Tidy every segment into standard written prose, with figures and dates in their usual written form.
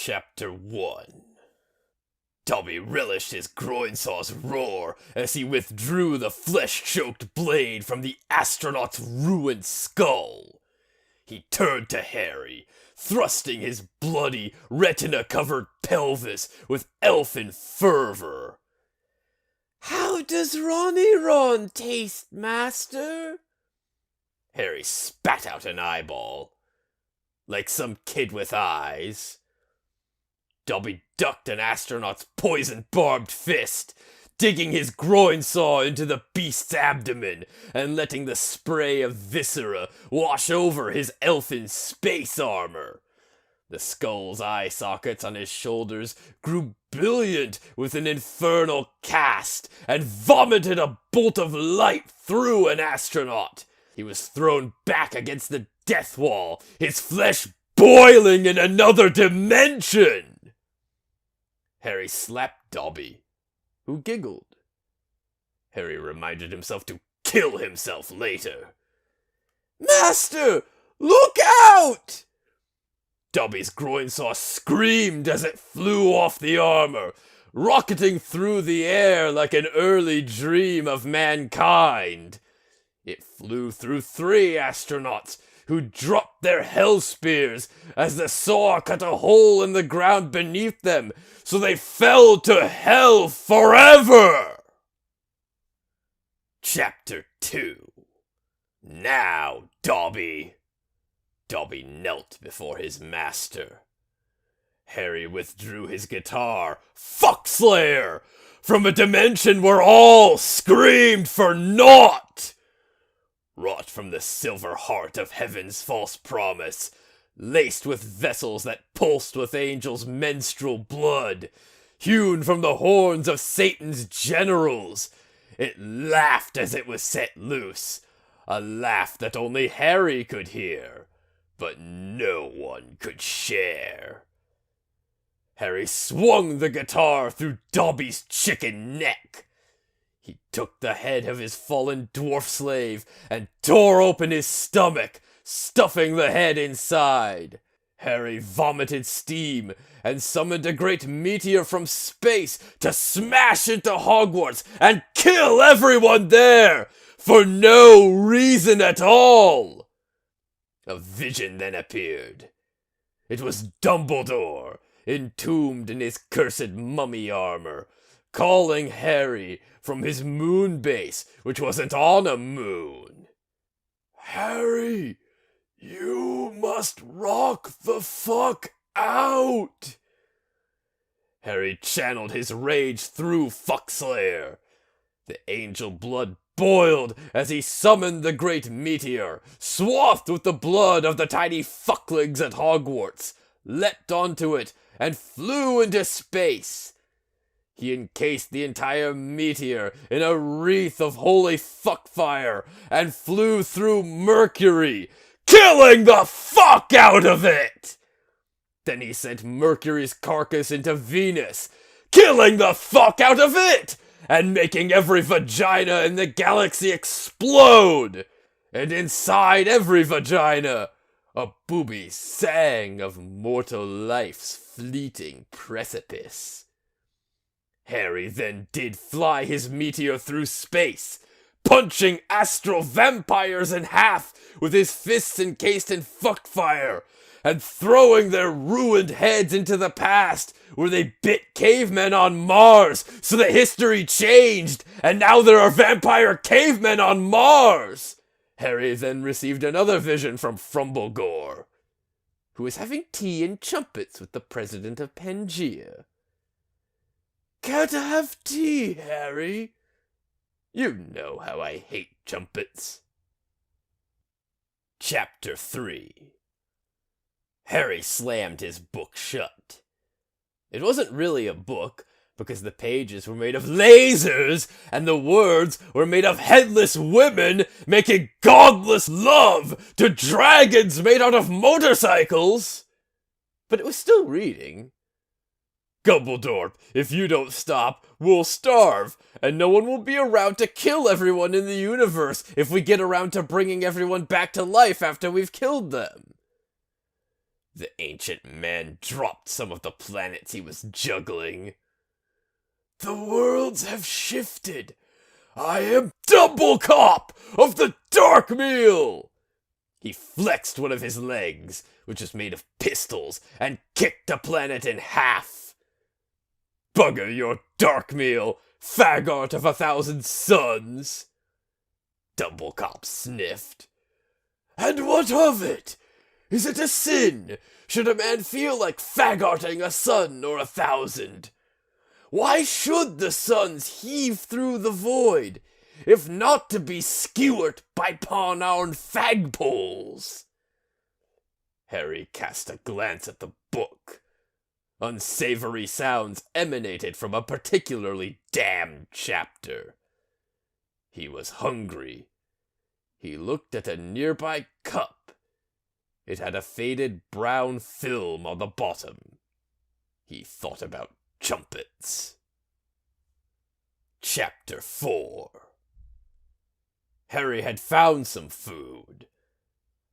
Chapter 1. Dobby relished his groin-saw's roar as he withdrew the flesh-choked blade from the astronaut's ruined skull. He turned to Harry, thrusting his bloody, retina-covered pelvis with elfin fervor. "How does Ronny Ron taste, Master?" Harry spat out an eyeball. Like some kid with eyes. Dobby ducked an astronaut's poison-barbed fist, digging his groin saw into the beast's abdomen and letting the spray of viscera wash over his elfin space armor. The skull's eye sockets on his shoulders grew brilliant with an infernal cast and vomited a bolt of light through an astronaut. He was thrown back against the death wall, his flesh boiling in another dimension. Harry slapped Dobby, who giggled. Harry reminded himself to kill himself later. "Master, look out!" Dobby's groin saw screamed as it flew off the armor, rocketing through the air like an early dream of mankind. It flew through 3 astronauts, who dropped their hell spears as the saw cut a hole in the ground beneath them, so they fell to hell forever! Chapter 2. Now, Dobby! Dobby knelt before his master. Harry withdrew his guitar, Fuckslayer, from a dimension where all screamed for naught! Wrought from the silver heart of heaven's false promise, laced with vessels that pulsed with angels' menstrual blood, hewn from the horns of Satan's generals, it laughed as it was set loose, a laugh that only Harry could hear, but no one could share. Harry swung the guitar through Dobby's chicken neck. He took the head of his fallen dwarf slave and tore open his stomach, stuffing the head inside. Harry vomited steam and summoned a great meteor from space to smash into Hogwarts and kill everyone there, for no reason at all. A vision then appeared. It was Dumbledore, entombed in his cursed mummy armor, calling Harry from his moon base, which wasn't on a moon. "Harry, you must rock the fuck out!" Harry channeled his rage through Fuckslayer. The angel blood boiled as he summoned the great meteor, swathed with the blood of the tiny fucklings at Hogwarts, leapt onto it, and flew into space. He encased the entire meteor in a wreath of holy fuckfire and flew through Mercury, killing the fuck out of it! Then he sent Mercury's carcass into Venus, killing the fuck out of it! And making every vagina in the galaxy explode! And inside every vagina, a booby sang of mortal life's fleeting precipice. Harry then did fly his meteor through space, punching astral vampires in half with his fists encased in fuckfire, and throwing their ruined heads into the past, where they bit cavemen on Mars, so that history changed, and now there are vampire cavemen on Mars! Harry then received another vision from Frumblegore, who was having tea and chumpets with the president of Pangea. "Care to have tea, Harry? You know how I hate chumpets." Chapter 3. Harry slammed his book shut. It wasn't really a book, because the pages were made of lasers, and the words were made of headless women making godless love to dragons made out of motorcycles. But it was still reading. "Gumbledore, if you don't stop, we'll starve, and no one will be around to kill everyone in the universe if we get around to bringing everyone back to life after we've killed them." The ancient man dropped some of the planets he was juggling. The worlds have shifted. I am Double Cop of the Dark Meal! He flexed one of his legs, which was made of pistols, and kicked a planet in half. Bugger your Dark Meal, faggot of 1,000 suns! Double Cop sniffed. And what of it? Is it a sin? Should a man feel like faggotting a sun or 1,000? Why should the suns heave through the void, if not to be skewered by pawn-iron fagpoles? Harry cast a glance at the book. Unsavory sounds emanated from a particularly damned chapter. He was hungry. He looked at a nearby cup. It had a faded brown film on the bottom. He thought about trumpets. Chapter 4. Harry had found some food.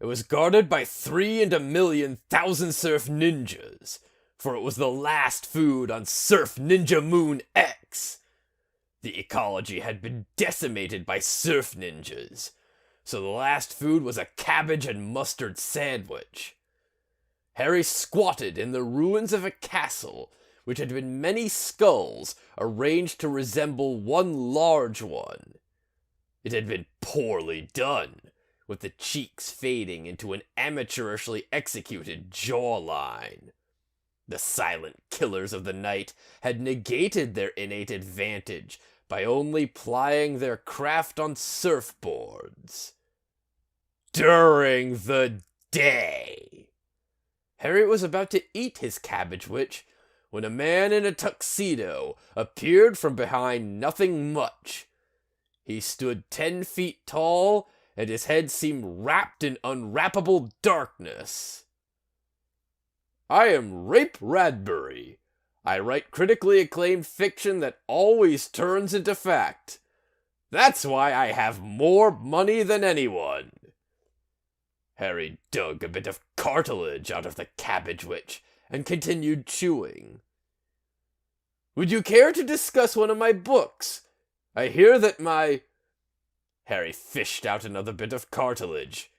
It was guarded by 3 in a million thousand surf ninjas, for it was the last food on Surf Ninja Moon X. The ecology had been decimated by surf ninjas, so the last food was a cabbage and mustard sandwich. Harry squatted in the ruins of a castle, which had been many skulls arranged to resemble one large one. It had been poorly done, with the cheeks fading into an amateurishly executed jawline. The silent killers of the night had negated their innate advantage by only plying their craft on surfboards. During the day. Harry was about to eat his cabbage witch when a man in a tuxedo appeared from behind nothing much. He stood 10 feet tall, and his head seemed wrapped in unwrappable darkness. I am Rape Radbury. I write critically acclaimed fiction that always turns into fact. That's why I have more money than anyone. Harry dug a bit of cartilage out of the cabbage witch and continued chewing. Would you care to discuss one of my books? I hear that my... Harry fished out another bit of cartilage.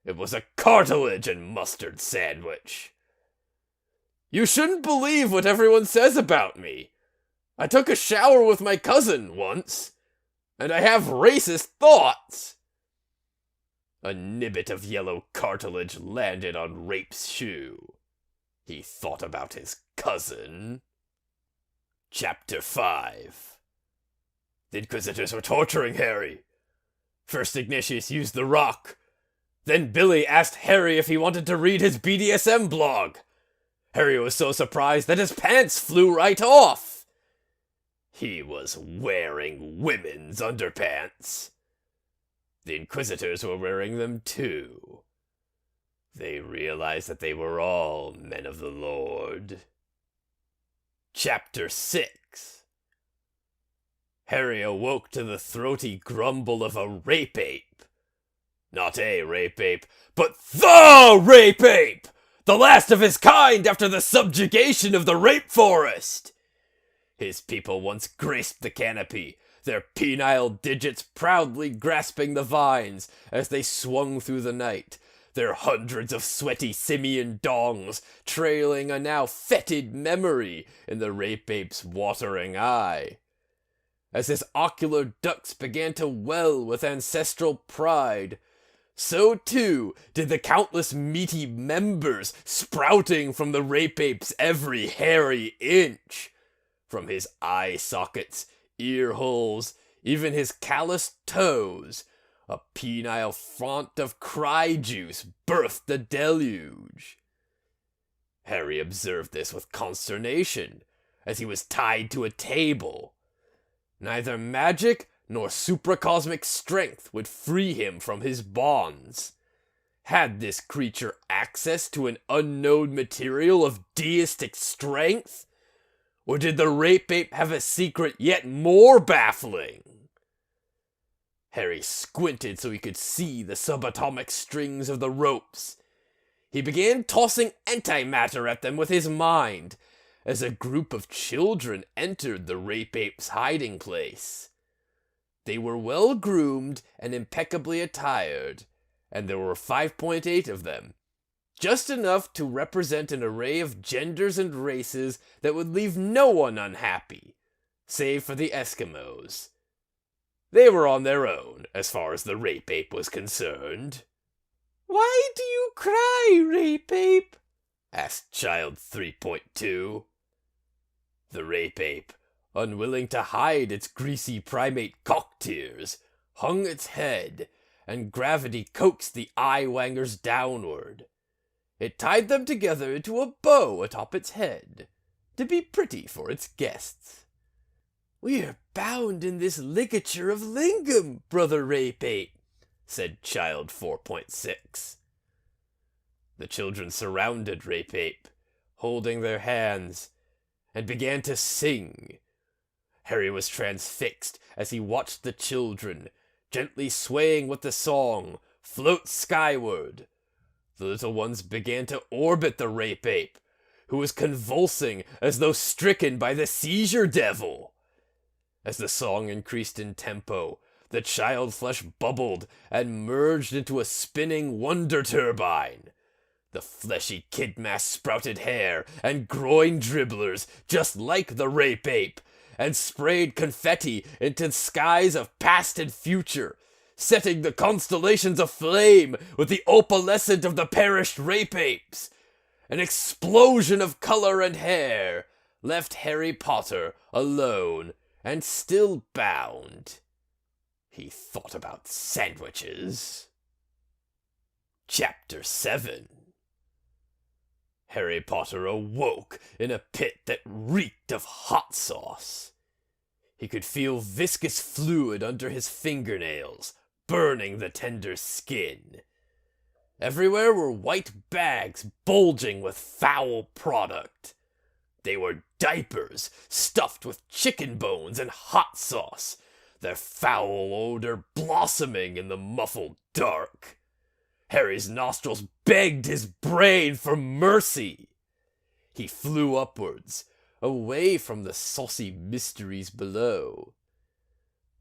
It was a cartilage and mustard sandwich. You shouldn't believe what everyone says about me. I took a shower with my cousin once, and I have racist thoughts. A nibbit of yellow cartilage landed on Rape's shoe. He thought about his cousin. Chapter 5. The Inquisitors were torturing Harry. First Ignatius used the rock. Then Billy asked Harry if he wanted to read his BDSM blog. Harry was so surprised that his pants flew right off. He was wearing women's underpants. The Inquisitors were wearing them too. They realized that they were all men of the Lord. Chapter 6. Harry awoke to the throaty grumble of a rape ape. Not a rape ape, but THE rape ape! The last of his kind after the subjugation of the rape forest! His people once graced the canopy, their penile digits proudly grasping the vines as they swung through the night, their hundreds of sweaty simian dongs trailing a now fetid memory in the rape ape's watering eye. As his ocular ducts began to well with ancestral pride, so too did the countless meaty members sprouting from the rape ape's every hairy inch. From his eye sockets, ear holes, even his calloused toes, a penile font of cry juice birthed the deluge. Harry observed this with consternation, as he was tied to a table. Neither magic nor supracosmic strength would free him from his bonds. Had this creature access to an unknown material of deistic strength? Or did the rape ape have a secret yet more baffling? Harry squinted so he could see the subatomic strings of the ropes. He began tossing antimatter at them with his mind, as a group of children entered the rape ape's hiding place. They were well groomed and impeccably attired, and there were 5.8 of them, just enough to represent an array of genders and races that would leave no one unhappy, save for the Eskimos. They were on their own, as far as the rape ape was concerned. "Why do you cry, rape ape?" asked Child 3.2. The rape ape, unwilling to hide its greasy primate cock tears, hung its head, and gravity coaxed the eye-wangers downward. It tied them together into a bow atop its head, to be pretty for its guests. "We're bound in this ligature of lingam, brother rape ape," said Child 4.6. The children surrounded Rape Ape, holding their hands, and began to sing. Harry was transfixed as he watched the children, gently swaying with the song, float skyward. The little ones began to orbit the Rape Ape, who was convulsing as though stricken by the seizure devil. As the song increased in tempo, the child flesh bubbled and merged into a spinning wonder turbine. The fleshy kid mass sprouted hair and groin dribblers just like the Rape Ape, and sprayed confetti into skies of past and future, setting the constellations aflame with the opalescent of the perished Rape Apes. An explosion of color and hair left Harry Potter alone and still bound. He thought about sandwiches. Chapter 7. Harry Potter awoke in a pit that reeked of hot sauce. He could feel viscous fluid under his fingernails, burning the tender skin. Everywhere were white bags bulging with foul product. They were diapers stuffed with chicken bones and hot sauce, their foul odor blossoming in the muffled dark. Harry's nostrils begged his brain for mercy. He flew upwards, away from the saucy mysteries below.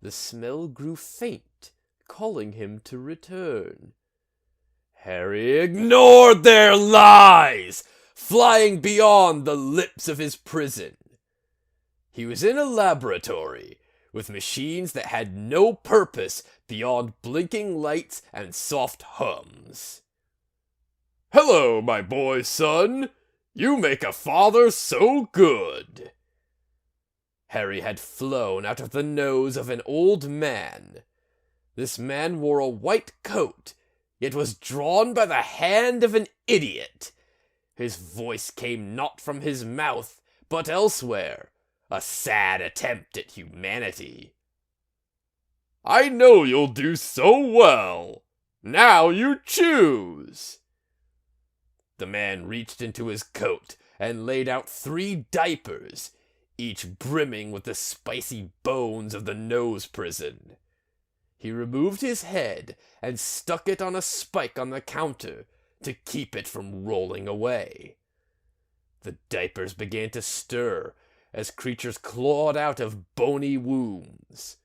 The smell grew faint, calling him to return. Harry ignored their lies, flying beyond the lips of his prison. He was in a laboratory, with machines that had no purpose beyond blinking lights and soft hums. "Hello, my boy son! You make a father so good!" Harry had flown out of the nose of an old man. This man wore a white coat, yet was drawn by the hand of an idiot. His voice came not from his mouth, but elsewhere, a sad attempt at humanity. "I know you'll do so well. Now you choose." The man reached into his coat and laid out 3 diapers, each brimming with the spicy bones of the nose prison. He removed his head and stuck it on a spike on the counter to keep it from rolling away. The diapers began to stir as creatures clawed out of bony wombs.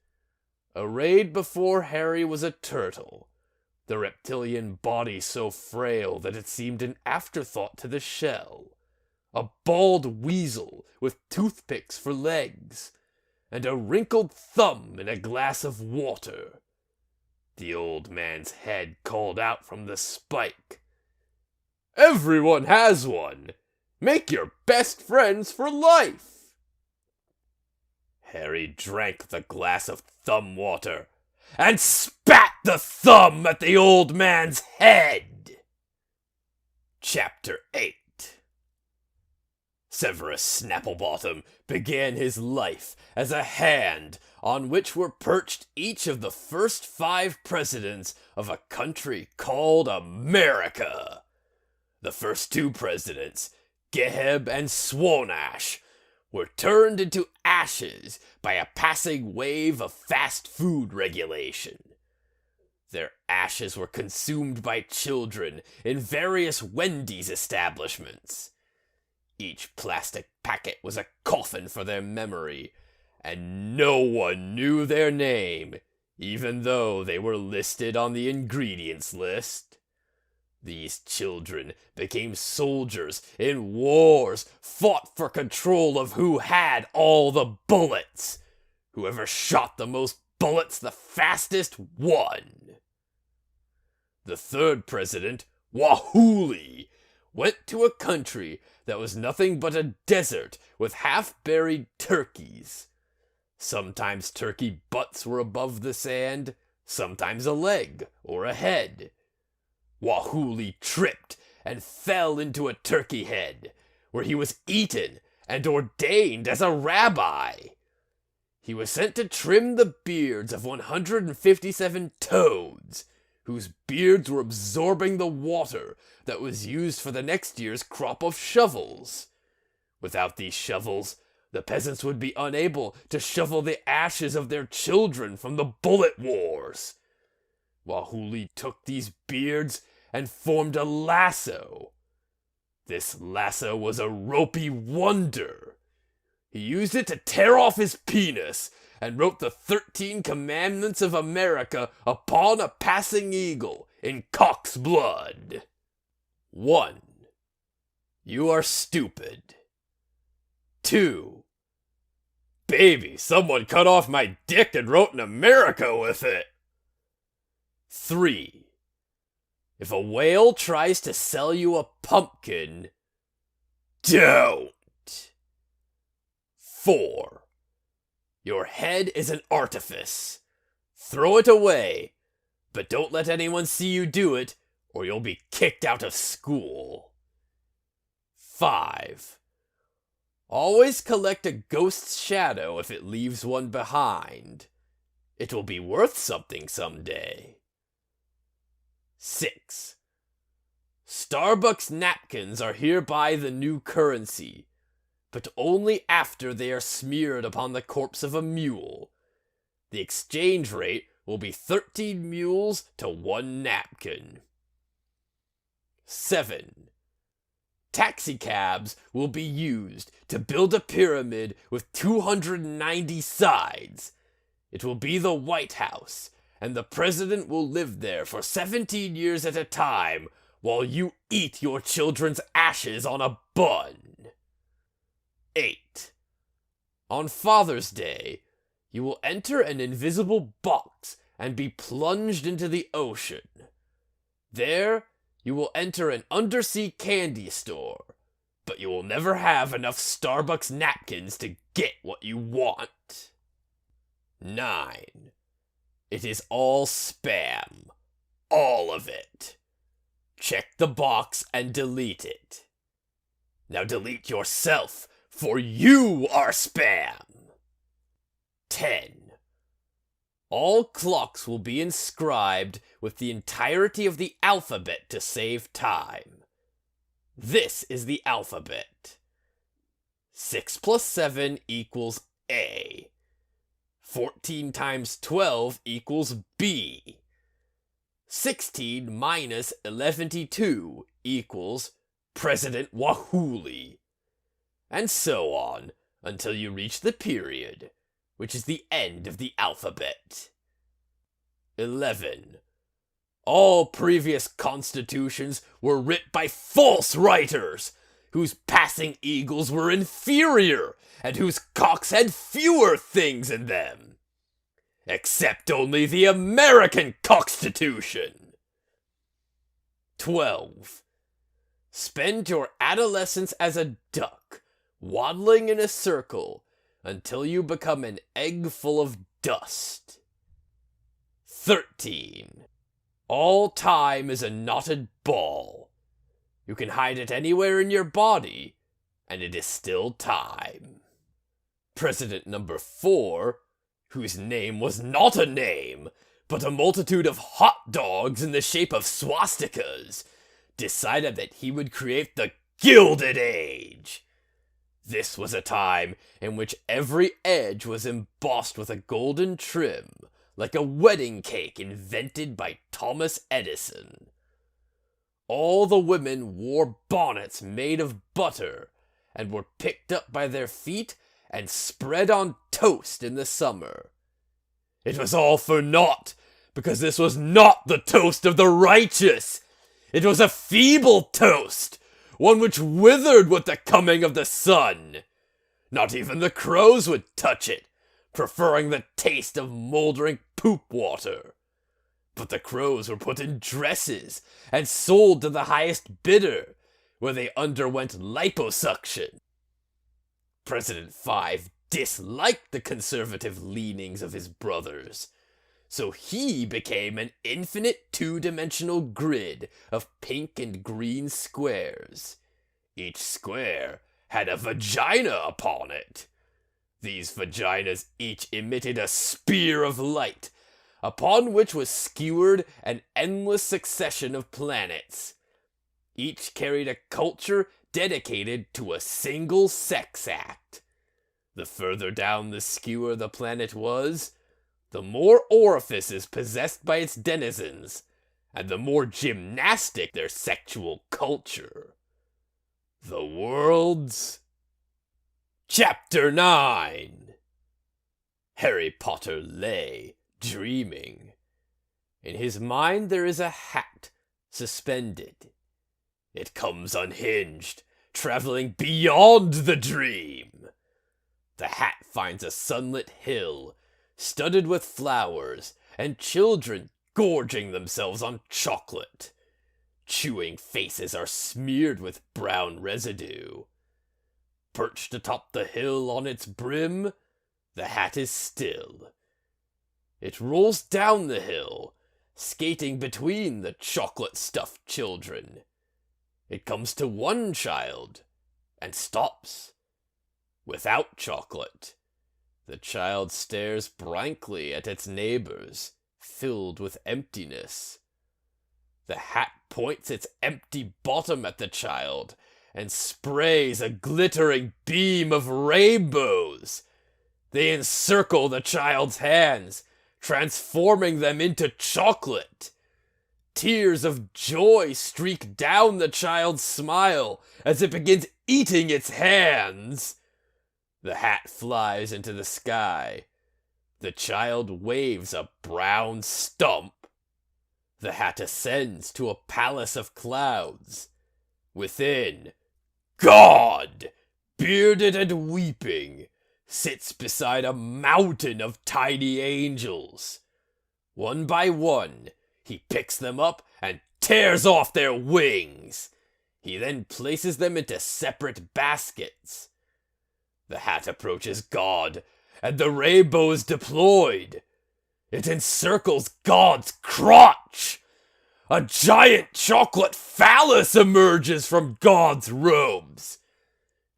Arrayed before Harry was a turtle, the reptilian body so frail that it seemed an afterthought to the shell, a bald weasel with toothpicks for legs, and a wrinkled thumb in a glass of water. The old man's head called out from the spike. "Everyone has one! Make your best friends for life!" Harry drank the glass of thumb water and spat the thumb at the old man's head. Chapter 8. Severus Snapplebottom began his life as a hand on which were perched each of the first 5 presidents of a country called America. The first 2 presidents, Geheb and Swonash, were turned into ashes by a passing wave of fast food regulation. Their ashes were consumed by children in various Wendy's establishments. Each plastic packet was a coffin for their memory, and no one knew their name, even though they were listed on the ingredients list. These children became soldiers in wars fought for control of who had all the bullets. Whoever shot the most bullets the fastest won. The third president, Wahuli, went to a country that was nothing but a desert with half-buried turkeys. Sometimes turkey butts were above the sand, sometimes a leg or a head. Wahuli tripped and fell into a turkey head, where he was eaten and ordained as a rabbi. He was sent to trim the beards of 157 toads, whose beards were absorbing the water that was used for the next year's crop of shovels. Without these shovels, the peasants would be unable to shovel the ashes of their children from the bullet wars. Wahuli took these beards and formed a lasso. This lasso was a ropey wonder. He used it to tear off his penis and wrote the 13 Commandments of America upon a passing eagle in cock's blood. 1. You are stupid. 2. Baby, someone cut off my dick and wrote in America with it. 3. If a whale tries to sell you a pumpkin, don't. 4. Your head is an artifice. Throw it away, but don't let anyone see you do it, or you'll be kicked out of school. 5. Always collect a ghost's shadow if it leaves one behind. It will be worth something someday. 6. Starbucks napkins are hereby the new currency, but only after they are smeared upon the corpse of a mule. The exchange rate will be 13 mules to 1 napkin. 7. Taxicabs will be used to build a pyramid with 290 sides. It will be the White House, and the president will live there for 17 years at a time while you eat your children's ashes on a bun. 8. On Father's Day, you will enter an invisible box and be plunged into the ocean. There, you will enter an undersea candy store, but you will never have enough Starbucks napkins to get what you want. 9. It is all spam. All of it. Check the box and delete it. Now delete yourself, for you are spam. 10. All clocks will be inscribed with the entirety of the alphabet to save time. This is the alphabet. 6 plus 7 equals A. 14 times 12 equals B. 16 minus 112 equals President Wahuli. And so on, until you reach the period, which is the end of the alphabet. 11. All previous constitutions were writ by false writers, whose passing eagles were inferior, and whose cocks had fewer things in them. Except only the American Constitution. 12. Spend your adolescence as a duck, waddling in a circle, until you become an egg full of dust. 13. All time is a knotted ball. You can hide it anywhere in your body, and it is still time. President number 4, whose name was not a name, but a multitude of hot dogs in the shape of swastikas, decided that he would create the Gilded Age. This was a time in which every edge was embossed with a golden trim, like a wedding cake invented by Thomas Edison. All the women wore bonnets made of butter and were picked up by their feet and spread on toast in the summer. It was all for naught, because this was not the toast of the righteous. It was a feeble toast, one which withered with the coming of the sun. Not even the crows would touch it, preferring the taste of moldering poop water. But the crows were put in dresses and sold to the highest bidder, where they underwent liposuction. President Five disliked the conservative leanings of his brothers, so he became an infinite two-dimensional grid of pink and green squares. Each square had a vagina upon it. These vaginas each emitted a spear of light, upon which was skewered an endless succession of planets. Each carried a culture dedicated to a single sex act. The further down the skewer the planet was, the more orifices possessed by its denizens, and the more gymnastic their sexual culture. The world's Chapter 9. Harry Potter lay, dreaming. In his mind there is a hat, suspended. It comes unhinged, traveling beyond the dream. The hat finds a sunlit hill, studded with flowers, and children gorging themselves on chocolate. Chewing faces are smeared with brown residue. Perched atop the hill on its brim, the hat is still. It rolls down the hill, skating between the chocolate-stuffed children. It comes to one child, and stops. Without chocolate, the child stares blankly at its neighbors, filled with emptiness. The hat points its empty bottom at the child, and sprays a glittering beam of rainbows. They encircle the child's hands, transforming them into chocolate. Tears of joy streak down the child's smile as it begins eating its hands. The hat flies into the sky. The child waves a brown stump. The hat ascends to a palace of clouds. Within, God, bearded and weeping, sits beside a mountain of tiny angels. One by one, he picks them up and tears off their wings. He then places them into separate baskets. The hat approaches God, and the rainbow is deployed. It encircles God's crotch. A giant chocolate phallus emerges from God's robes.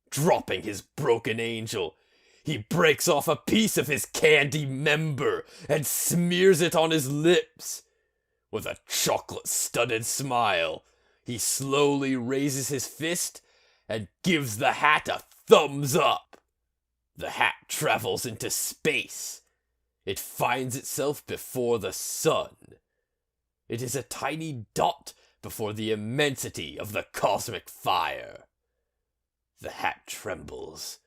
Dropping his broken angel, he breaks off a piece of his candy member and smears it on his lips. With a chocolate-studded smile, he slowly raises his fist and gives the hat a thumbs up. The hat travels into space. It finds itself before the sun. It is a tiny dot before the immensity of the cosmic fire. The hat trembles.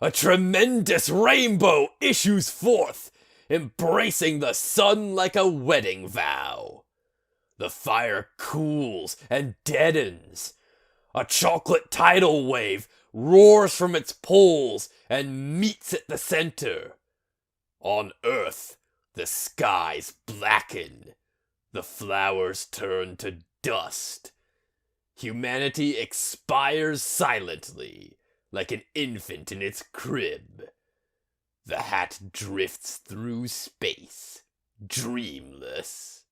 A tremendous rainbow issues forth, embracing the sun like a wedding vow. The fire cools and deadens. A chocolate tidal wave roars from its poles and meets at the center. On Earth, the skies blacken. The flowers turn to dust. Humanity expires silently, like an infant in its crib. The hat drifts through space, dreamless.